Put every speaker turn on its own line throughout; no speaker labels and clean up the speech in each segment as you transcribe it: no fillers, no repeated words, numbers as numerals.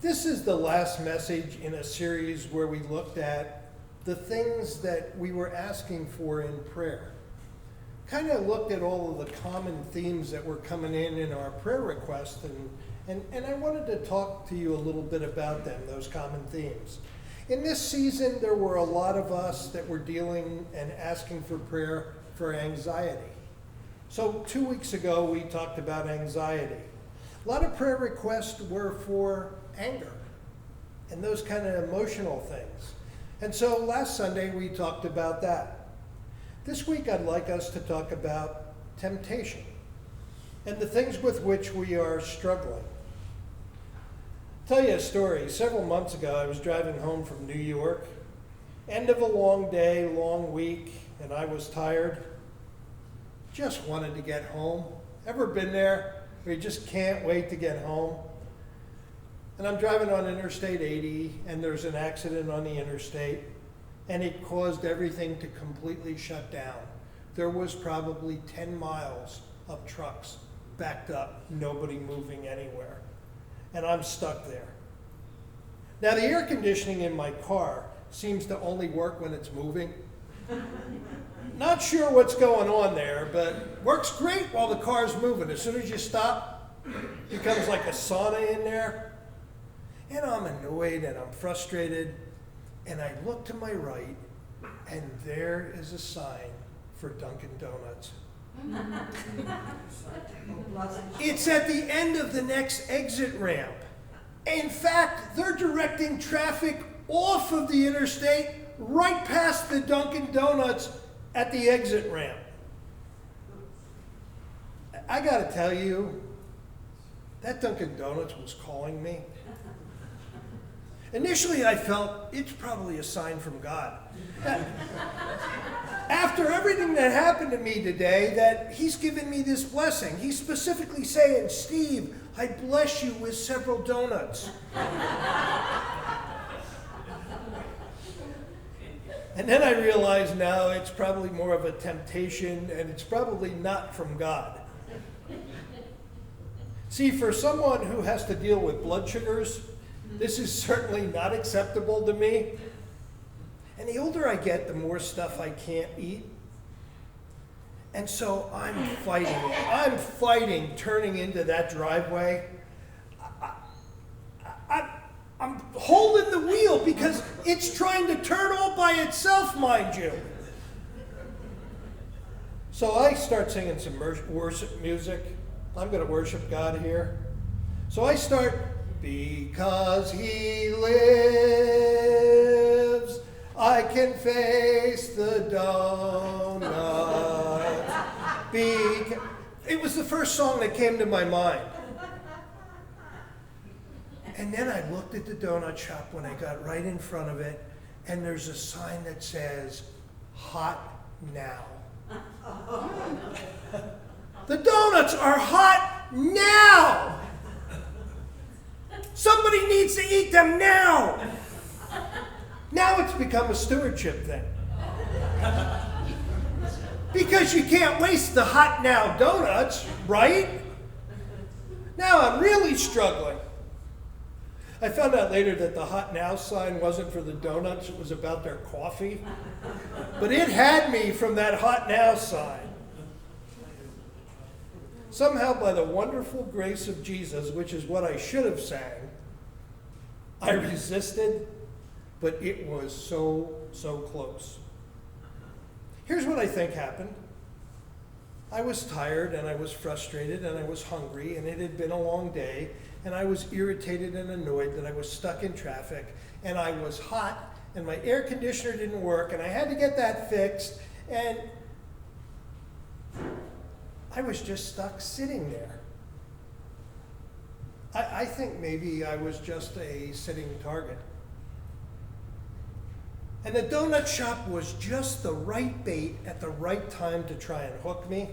This is the last message in a series where we looked at the things that we were asking for in prayer. Kind of looked at all of the common themes that were coming in our prayer requests, and I wanted to talk to you a little bit about them, those common themes. In this season, there were a lot of us that were dealing and asking for prayer for anxiety. So 2 weeks ago, we talked about anxiety. A lot of prayer requests were for anger and those kind of emotional things. And so last Sunday, we talked about that. This week, I'd like us to talk about temptation and the things with which we are struggling. I'll tell you a story. Several months ago, I was driving home from New York, end of a long day, long week, and I was tired. Just wanted to get home. Ever been there where you just can't wait to get home? And I'm driving on Interstate 80, and there's an accident on the interstate, and it caused everything to completely shut down. There was probably 10 miles of trucks backed up, nobody moving anywhere. And I'm stuck there. Now, the air conditioning in my car seems to only work when it's moving. Not sure what's going on there, but works great while the car's moving. As soon as you stop, it becomes like a sauna in there. And I'm annoyed and I'm frustrated. And I look to my right, and there is a sign for Dunkin' Donuts. It's at the end of the next exit ramp. In fact, they're directing traffic off of the interstate right past the Dunkin' Donuts at the exit ramp. I gotta tell you, that Dunkin' Donuts was calling me. Initially, I felt it's probably a sign from God. After everything that happened to me today, that he's given me this blessing. He's specifically saying, Steve, I bless you with several donuts. And then I realized now it's probably more of a temptation, and it's probably not from God. See, for someone who has to deal with blood sugars, this is certainly not acceptable to me. And the older I get, the more stuff I can't eat. And so I'm fighting it. I'm fighting turning into that driveway. I'm holding the wheel because it's trying to turn all by itself, mind you. So I start singing some worship music. I'm going to worship God here. So I start, because he lives, I can face the donuts. It was the first song that came to my mind. And then I looked at the donut shop when I got right in front of it, and there's a sign that says, hot now. The donuts are hot now. Somebody needs to eat them now. Now it's become a stewardship thing. Because you can't waste the hot now donuts, right? Now I'm really struggling. I found out later that the hot now sign wasn't for the donuts, it was about their coffee. But it had me from that hot now sign. Somehow, by the wonderful grace of Jesus, which is what I should have sang, I resisted, but it was so close. Here's what I think happened. I was tired, and I was frustrated, and I was hungry, and it had been a long day, and I was irritated and annoyed that I was stuck in traffic, and I was hot, and my air conditioner didn't work, and I had to get that fixed, and I was just stuck sitting there. I think maybe I was just a sitting target. And the donut shop was just the right bait at the right time to try and hook me.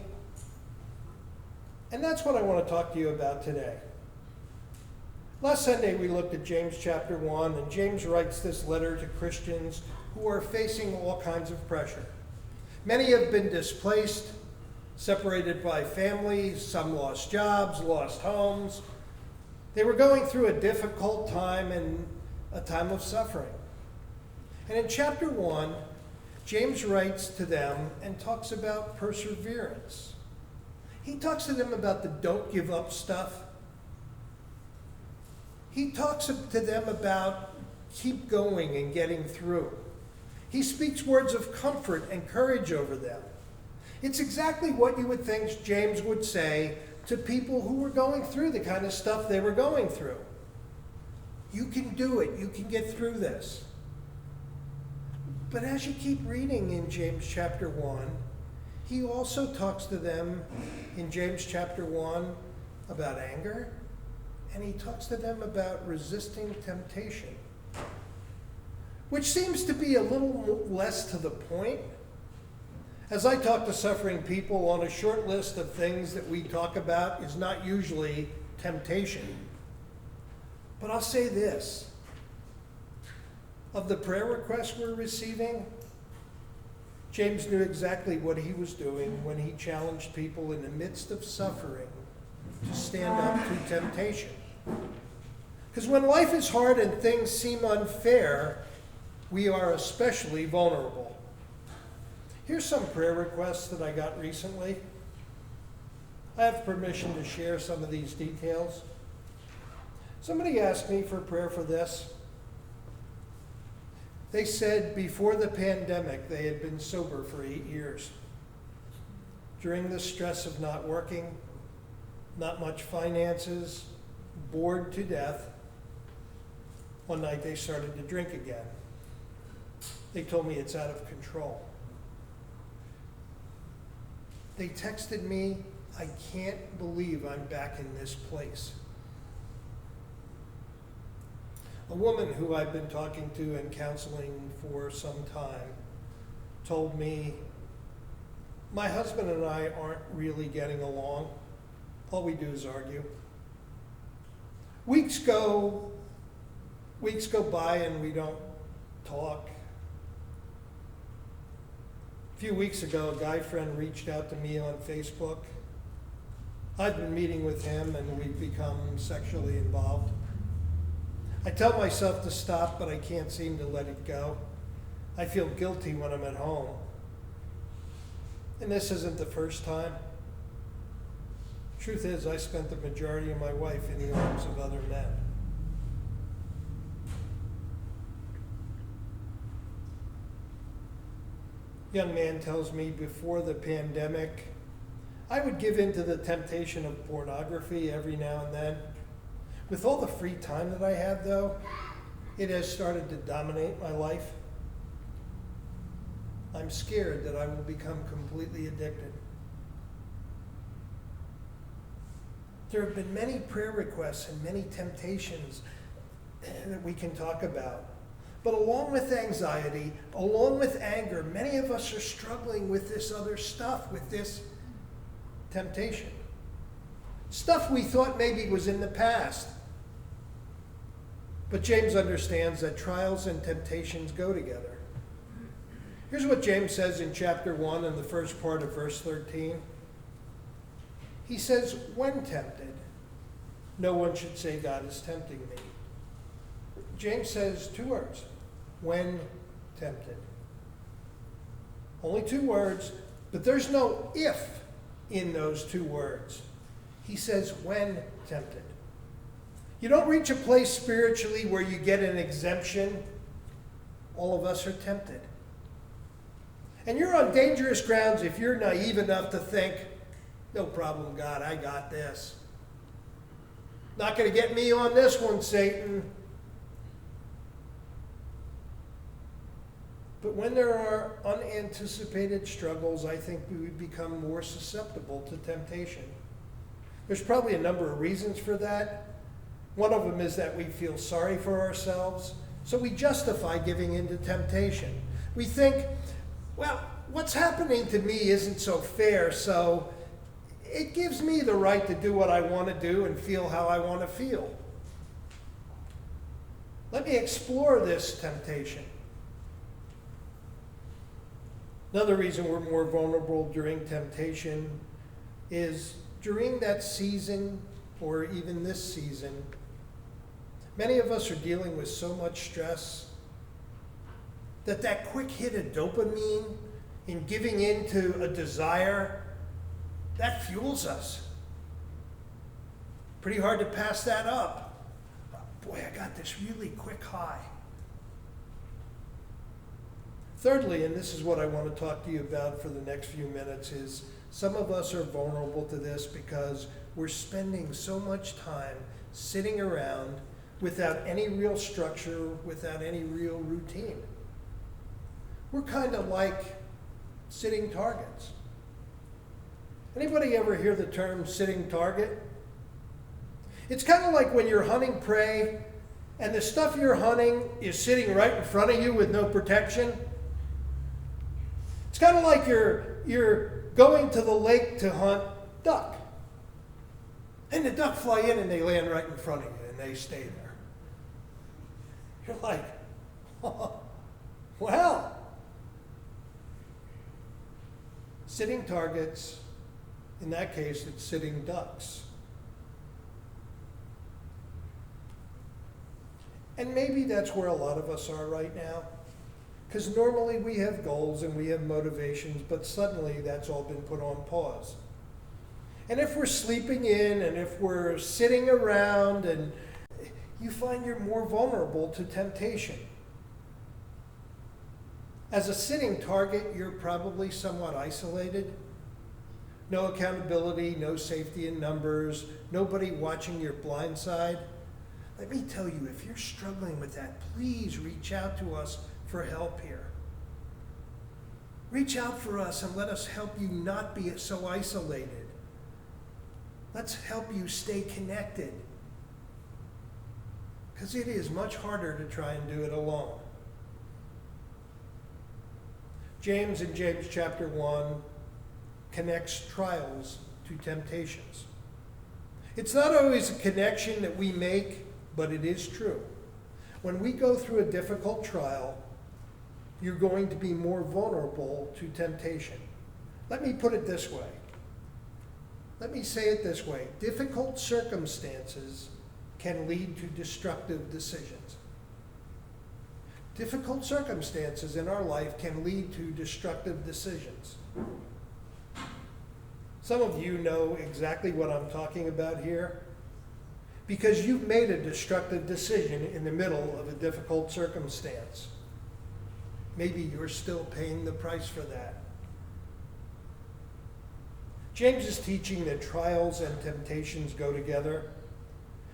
And that's what I want to talk to you about today. Last Sunday we looked at James chapter 1, and James writes this letter to Christians who are facing all kinds of pressure. Many have been displaced, separated by families, some lost jobs, lost homes. They were going through a difficult time and a time of suffering. And in chapter 1, James writes to them and talks about perseverance. He talks to them about the don't give up stuff. He talks to them about keep going and getting through. He speaks words of comfort and courage over them. It's exactly what you would think James would say to people who were going through the kind of stuff they were going through. You can do it. You can get through this. But as you keep reading in James chapter 1, he also talks to them in James chapter 1 about anger, and he talks to them about resisting temptation, which seems to be a little less to the point. As I talk to suffering people, on a short list of things that we talk about is not usually temptation. But I'll say this. Of the prayer requests we're receiving, James knew exactly what he was doing when he challenged people in the midst of suffering to stand up to temptation. Because when life is hard and things seem unfair, we are especially vulnerable. Here's some prayer requests that I got recently. I have permission to share some of these details. Somebody asked me for prayer for this. They said before the pandemic they had been sober for 8 years. During the stress of not working, not much finances, bored to death, one night they started to drink again. They told me it's out of control. They texted me, I can't believe I'm back in this place. A woman who I've been talking to and counseling for some time told me, my husband and I aren't really getting along. All we do is argue. Weeks go by and we don't talk. A few weeks ago, a guy friend reached out to me on Facebook. I've been meeting with him and we've become sexually involved. I tell myself to stop, but I can't seem to let it go. I feel guilty when I'm at home. And this isn't the first time. Truth is, I spent the majority of my life in the arms of other men. Young man tells me before the pandemic, I would give in to the temptation of pornography every now and then. With all the free time that I have, though, it has started to dominate my life. I'm scared that I will become completely addicted. There have been many prayer requests and many temptations that we can talk about. But along with anxiety, along with anger, many of us are struggling with this other stuff, with this temptation. Stuff we thought maybe was in the past. But James understands that trials and temptations go together. Here's what James says in chapter 1 in the first part of verse 13. He says, when tempted, no one should say God is tempting me. James says 2 words, when tempted. Only 2 words, but there's no if in those 2 words. He says when tempted. You don't reach a place spiritually where you get an exemption. All of us are tempted. And you're on dangerous grounds if you're naive enough to think, no problem, God, I got this. Not going to get me on this one, Satan. But when there are unanticipated struggles, I think we become more susceptible to temptation. There's probably a number of reasons for that. One of them is that we feel sorry for ourselves, so we justify giving in to temptation. We think, well, what's happening to me isn't so fair, so it gives me the right to do what I want to do and feel how I want to feel. Let me explore this temptation. Another reason we're more vulnerable during temptation is during that season, or even this season, Many of us are dealing with so much stress that quick hit of dopamine in giving in to a desire, that fuels us. Pretty hard to pass that up. Boy, I got this really quick high. Thirdly, and this is what I want to talk to you about for the next few minutes, is some of us are vulnerable to this because we're spending so much time sitting around without any real structure, without any real routine. We're kind of like sitting targets. Anybody ever hear the term sitting target? It's kind of like when you're hunting prey and the stuff you're hunting is sitting right in front of you with no protection. It's kind of like you're going to the lake to hunt duck. And the duck fly in and they land right in front of you and they stay there. You're like, oh, well. Sitting targets, in that case, it's sitting ducks. And maybe that's where a lot of us are right now. Because normally we have goals and we have motivations, but suddenly that's all been put on pause. And if we're sleeping in and if we're sitting around, and you find you're more vulnerable to temptation. As a sitting target, you're probably somewhat isolated. No accountability, no safety in numbers, nobody watching your blind side. Let me tell you, if you're struggling with that, please reach out to us for help here. Reach out for us and let us help you not be so isolated. Let's help you stay connected. Because it is much harder to try and do it alone. James in James chapter 1 connects trials to temptations. It's not always a connection that we make, but it is true. When we go through a difficult trial, you're going to be more vulnerable to temptation. Let me put it this way. Let me say it this way. Difficult circumstances can lead to destructive decisions. Difficult circumstances in our life can lead to destructive decisions. Some of you know exactly what I'm talking about here because you've made a destructive decision in the middle of a difficult circumstance. Maybe you're still paying the price for that. James is teaching that trials and temptations go together.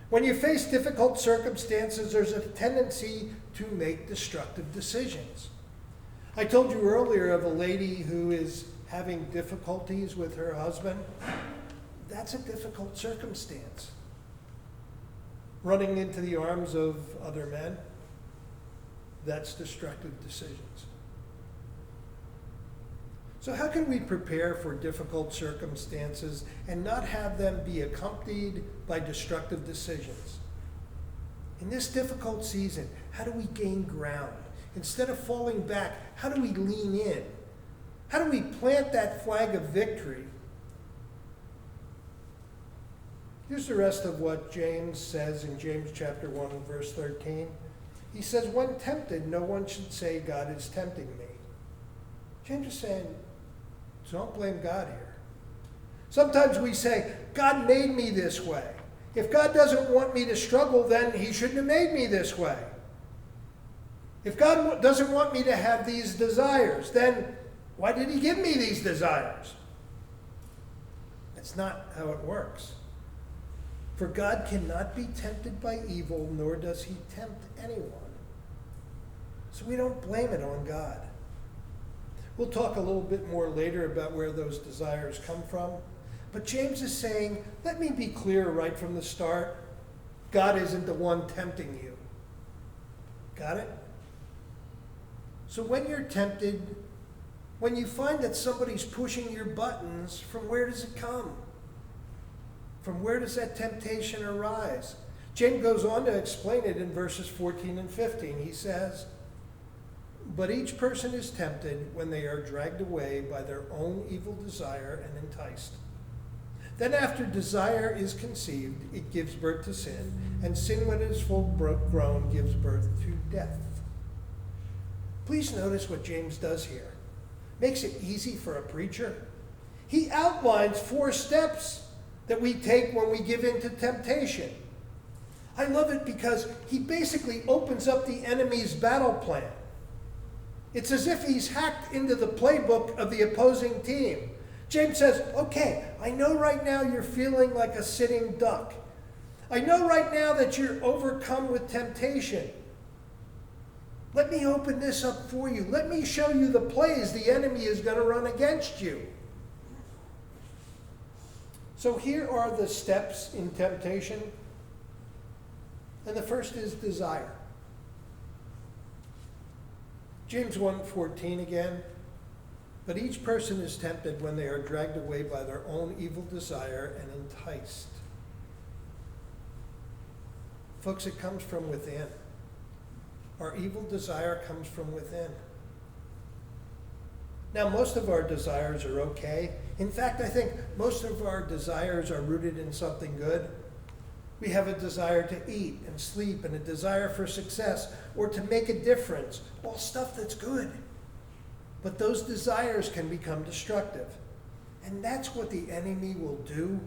When you face difficult circumstances, there's a tendency to make destructive decisions. I told you earlier of a lady who is having difficulties with her husband. That's a difficult circumstance. Running into the arms of other men, that's destructive decisions. So how can we prepare for difficult circumstances and not have them be accompanied by destructive decisions? In this difficult season, how do we gain ground? Instead of falling back, how do we lean in? How do we plant that flag of victory? Here's the rest of what James says in James chapter 1 and verse 13. He says, when tempted, no one should say, God is tempting me. James is saying, don't blame God here. Sometimes we say, God made me this way. If God doesn't want me to struggle, then he shouldn't have made me this way. If God doesn't want me to have these desires, then why did he give me these desires? That's not how it works. For God cannot be tempted by evil, nor does he tempt anyone. So we don't blame it on God. We'll talk a little bit more later about where those desires come from. But James is saying, let me be clear right from the start. God isn't the one tempting you. Got it? So when you're tempted, when you find that somebody's pushing your buttons, from where does it come? From where does that temptation arise? James goes on to explain it in verses 14 and 15. He says, but each person is tempted when they are dragged away by their own evil desire and enticed. Then after desire is conceived, it gives birth to sin, and sin, when it is full grown, gives birth to death. Please notice what James does here. Makes it easy for a preacher. He outlines 4 steps that we take when we give in to temptation. I love it because he basically opens up the enemy's battle plan. It's as if he's hacked into the playbook of the opposing team. James says, okay, I know right now you're feeling like a sitting duck. I know right now that you're overcome with temptation. Let me open this up for you. Let me show you the plays the enemy is going to run against you. So here are the steps in temptation. And the first is desire. James 1:14 again. But each person is tempted when they are dragged away by their own evil desire and enticed. Folks, it comes from within. Our evil desire comes from within. Now, most of our desires are okay. In fact, I think most of our desires are rooted in something good. We have a desire to eat and sleep and a desire for success or to make a difference, all stuff that's good. But those desires can become destructive. And that's what the enemy will do.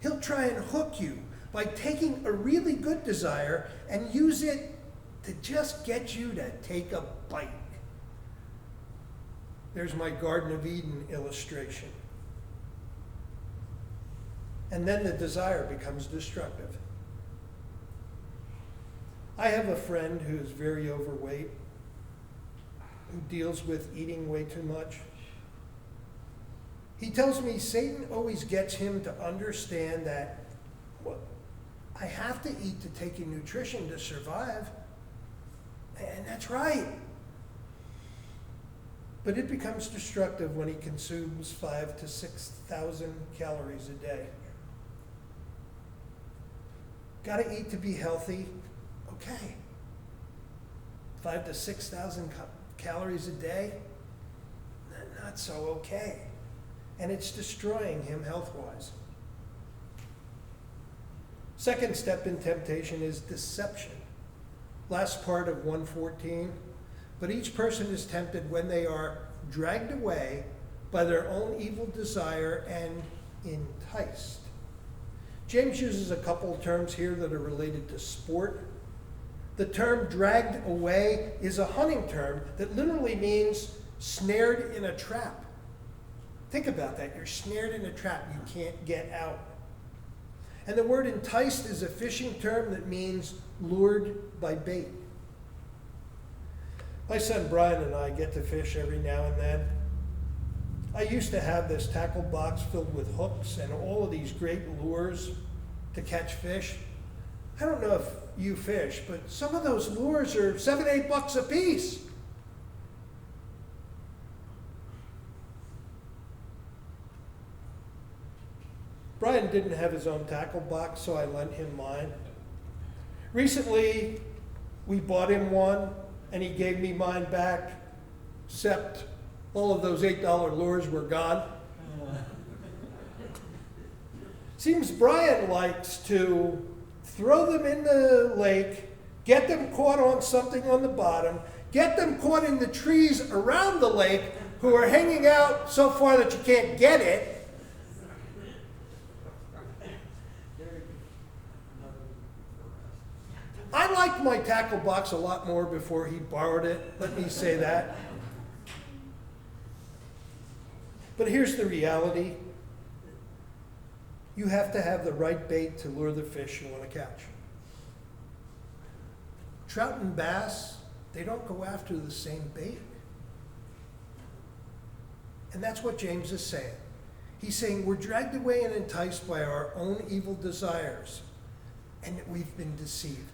He'll try and hook you by taking a really good desire and use it to just get you to take a bite. There's my Garden of Eden illustration. And then the desire becomes destructive. I have a friend who's very overweight, who deals with eating way too much. He tells me Satan always gets him to understand that, well, I have to eat to take in nutrition to survive. And that's right. But it becomes destructive when he consumes 5,000 to 6,000 calories a day. Got to eat to be healthy? Okay. 5,000 to 6,000 calories a day? Not so okay. And it's destroying him health-wise. Second step in temptation is deception. Last part of 1:14. But each person is tempted when they are dragged away by their own evil desire and enticed. James uses a couple of terms here that are related to sport. The term dragged away is a hunting term that literally means snared in a trap. Think about that. You're snared in a trap. You can't get out. And the word enticed is a fishing term that means lured by bait. My son Brian and I get to fish every now and then. I used to have this tackle box filled with hooks and all of these great lures to catch fish. I don't know if you fish, but some of those lures are $7, $8 a piece. Brian didn't have his own tackle box, so I lent him mine. Recently, we bought him one, and he gave me mine back, except all of those $8 lures were gone. Seems Brian likes to throw them in the lake, get them caught on something on the bottom, get them caught in the trees around the lake who are hanging out so far that you can't get it. I liked my tackle box a lot more before he borrowed it, let me say that. But here's the reality. You have to have the right bait to lure the fish you want to catch. Trout and bass, they don't go after the same bait. And that's what James is saying. He's saying we're dragged away and enticed by our own evil desires, and that we've been deceived.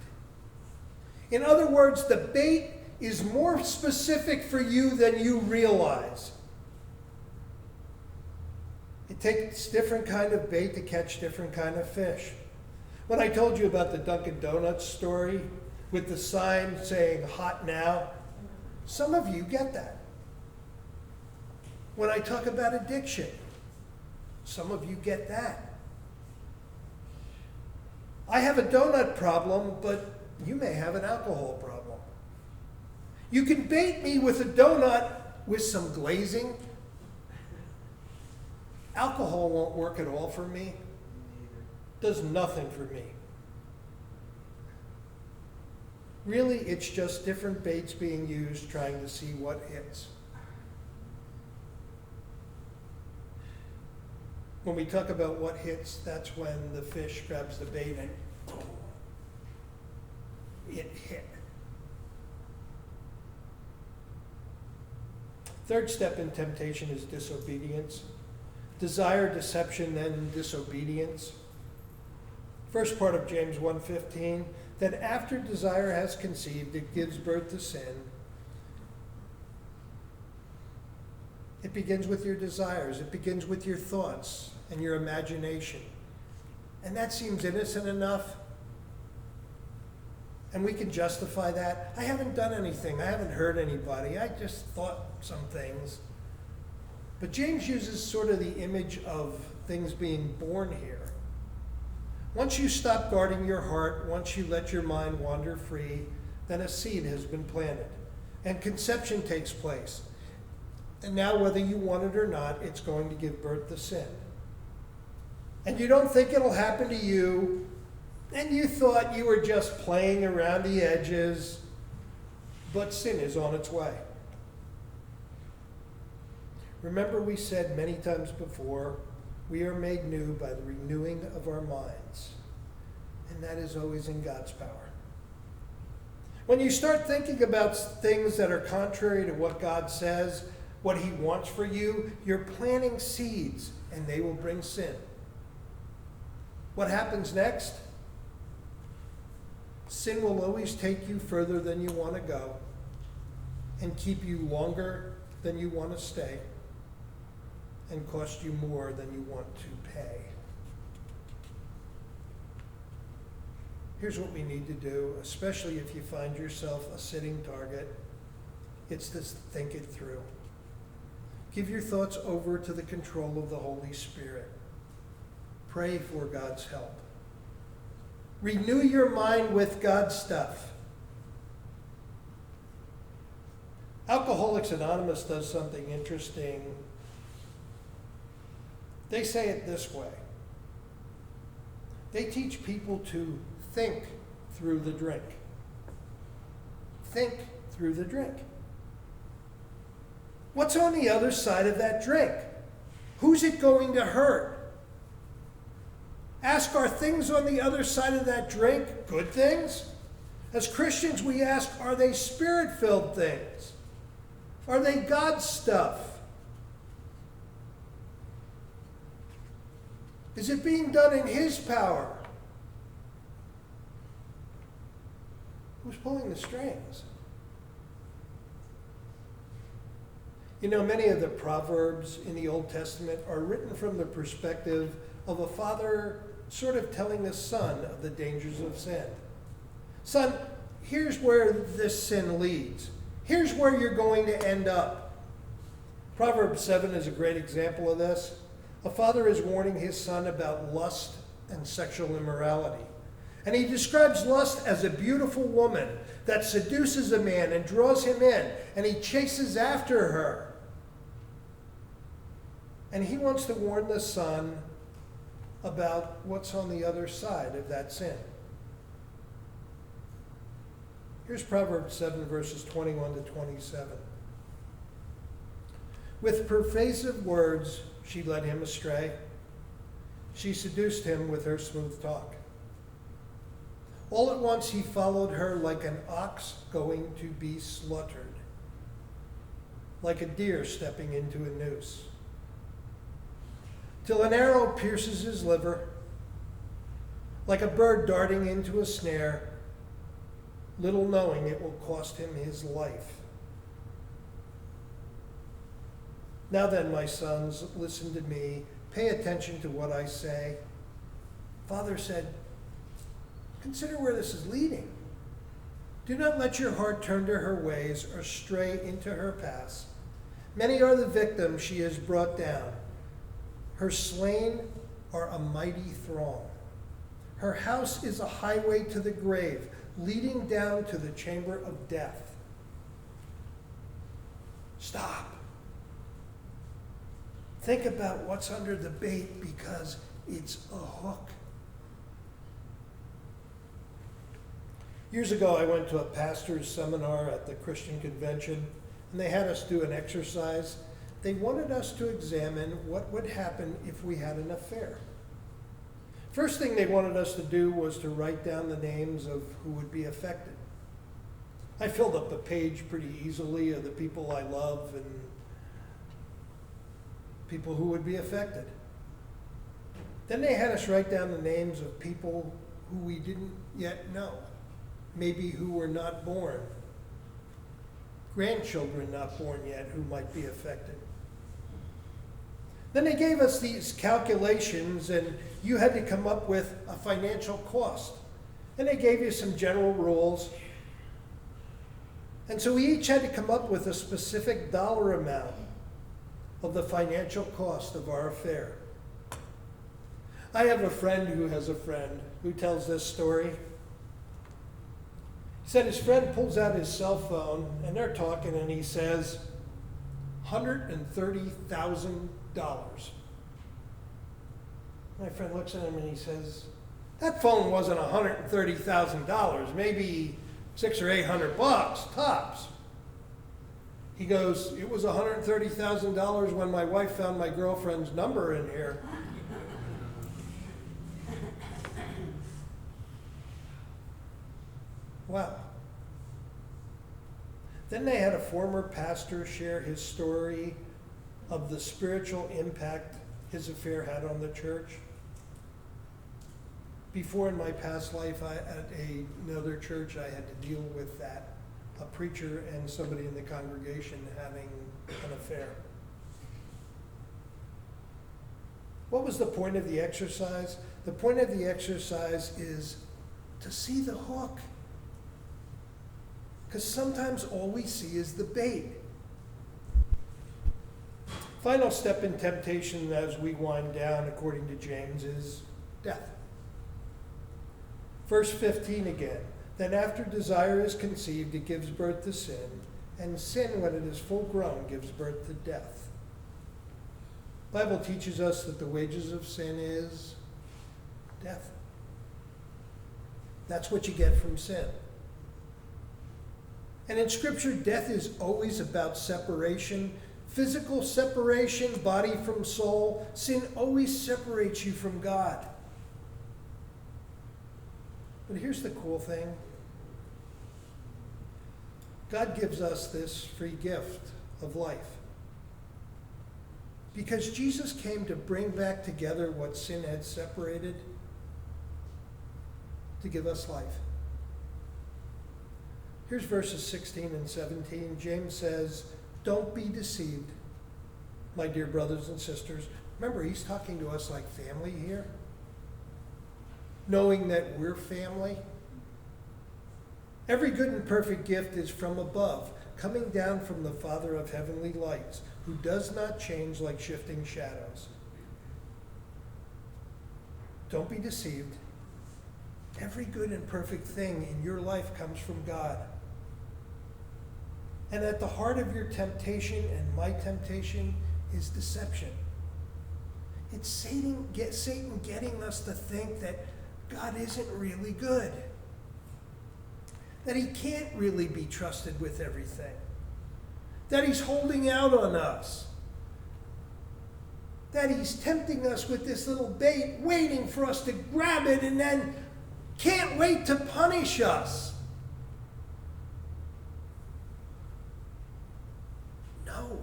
In other words, the bait is more specific for you than you realize. It takes different kind of bait to catch different kind of fish. When I told you about the Dunkin' Donuts story with the sign saying hot now, some of you get that. When I talk about addiction, Some of you get that. I have a donut problem, but you may have an alcohol problem. You can bait me with a donut with some glazing. Alcohol won't work at all for me. Does nothing for me. Really, it's just different baits being used trying to see what hits. When we talk about what hits, that's when the fish grabs the bait and boom, it hit. Third step in temptation is disobedience. Desire, deception, then disobedience. First part of James 1:15, that after desire has conceived, it gives birth to sin. It begins with your desires. It begins with your thoughts and your imagination. And that seems innocent enough. And we can justify that. I haven't done anything. I haven't hurt anybody. I just thought some things. But James uses sort of the image of things being born here. Once you stop guarding your heart, once you let your mind wander free, then a seed has been planted. And conception takes place. And now, whether you want it or not, it's going to give birth to sin. And you don't think it'll happen to you, and you thought you were just playing around the edges, but sin is on its way. Remember, we said many times before, we are made new by the renewing of our minds. And that is always in God's power. When you start thinking about things that are contrary to what God says, what he wants for you, you're planting seeds, and they will bring sin. What happens next? Sin will always take you further than you want to go and keep you longer than you want to stay and cost you more than you want to pay. Here's what we need to do, especially if you find yourself a sitting target. It's to think it through. Give your thoughts over to the control of the Holy Spirit. Pray for God's help. Renew your mind with God's stuff. Alcoholics Anonymous does something interesting. They say it this way. They teach people to think through the drink. Think through the drink. What's on the other side of that drink? Who's it going to hurt? Ask, are things on the other side of that drink good things? As Christians, we ask, are they spirit-filled things? Are they God's stuff? Is it being done in his power? Who's pulling the strings? You know, many of the Proverbs in the Old Testament are written from the perspective of a father sort of telling a son of the dangers of sin. Son, here's where this sin leads. Here's where you're going to end up. Proverbs 7 is a great example of this. A father is warning his son about lust and sexual immorality. And he describes lust as a beautiful woman that seduces a man and draws him in, and he chases after her. And he wants to warn the son about what's on the other side of that sin. Here's Proverbs 7, verses 21 to 27. With persuasive words, she led him astray. She seduced him with her smooth talk. All at once he followed her like an ox going to be slaughtered, like a deer stepping into a noose, till an arrow pierces his liver, like a bird darting into a snare, little knowing it will cost him his life. Now then, my sons, listen to me. Pay attention to what I say. Father said, consider where this is leading. Do not let your heart turn to her ways or stray into her paths. Many are the victims she has brought down. Her slain are a mighty throng. Her house is a highway to the grave, leading down to the chamber of death. Stop. Think about what's under the bait, because it's a hook. Years ago, I went to a pastor's seminar at the Christian Convention, and they had us do an exercise. They wanted us to examine what would happen if we had an affair. First thing they wanted us to do was to write down the names of who would be affected. I filled up a page pretty easily of the people I love and people who would be affected. Then they had us write down the names of people who we didn't yet know, maybe who were not born, grandchildren not born yet who might be affected. Then they gave us these calculations, and you had to come up with a financial cost. And they gave you some general rules. And so we each had to come up with a specific dollar amount of the financial cost of our affair. I have a friend who has a friend who tells this story. He said his friend pulls out his cell phone, and they're talking, and he says, $130,000. My friend looks at him and he says, that phone wasn't $130,000, maybe $600 or $800 tops. He goes, it was $130,000 when my wife found my girlfriend's number in here. Wow. Then they had a former pastor share his story of the spiritual impact his affair had on the church. Before, in my past life, at another church, I had to deal with that, a preacher and somebody in the congregation having an affair. What was the point of the exercise? The point of the exercise is to see the hook. Because sometimes all we see is the bait. Final step in temptation as we wind down, according to James, is death. Verse 15 again. Then after desire is conceived, it gives birth to sin, and sin, when it is full grown, gives birth to death. The Bible teaches us that the wages of sin is death. That's what you get from sin. And in Scripture, death is always about separation. Physical separation, body from soul. Sin always separates you from God. But here's the cool thing. God gives us this free gift of life. Because Jesus came to bring back together what sin had separated, to give us life. Here's verses 16 and 17. James says, don't be deceived, my dear brothers and sisters. Remember, he's talking to us like family here. Knowing that we're family. Every good and perfect gift is from above, coming down from the Father of heavenly lights, who does not change like shifting shadows. Don't be deceived. Every good and perfect thing in your life comes from God. And at the heart of your temptation and my temptation is deception. It's Satan getting us to think that God isn't really good. That he can't really be trusted with everything. That he's holding out on us. That he's tempting us with this little bait, waiting for us to grab it, and then can't wait to punish us. No.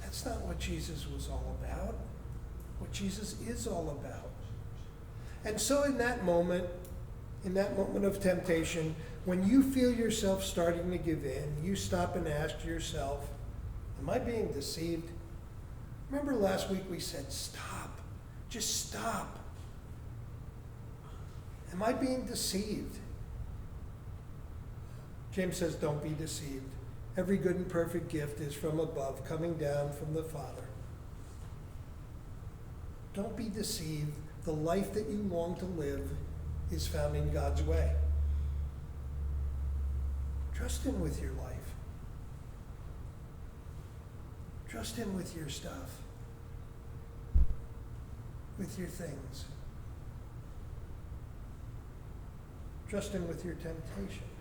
That's not what Jesus was all about. What Jesus is all about. And so in that moment of temptation, when you feel yourself starting to give in, you stop and ask yourself, am I being deceived? Remember last week we said, stop. Just stop. Am I being deceived? James says, don't be deceived. Every good and perfect gift is from above, coming down from the Father. Don't be deceived. The life that you long to live is found in God's way. Trust Him with your life. Trust Him with your stuff, with your things. Trust Him with your temptation.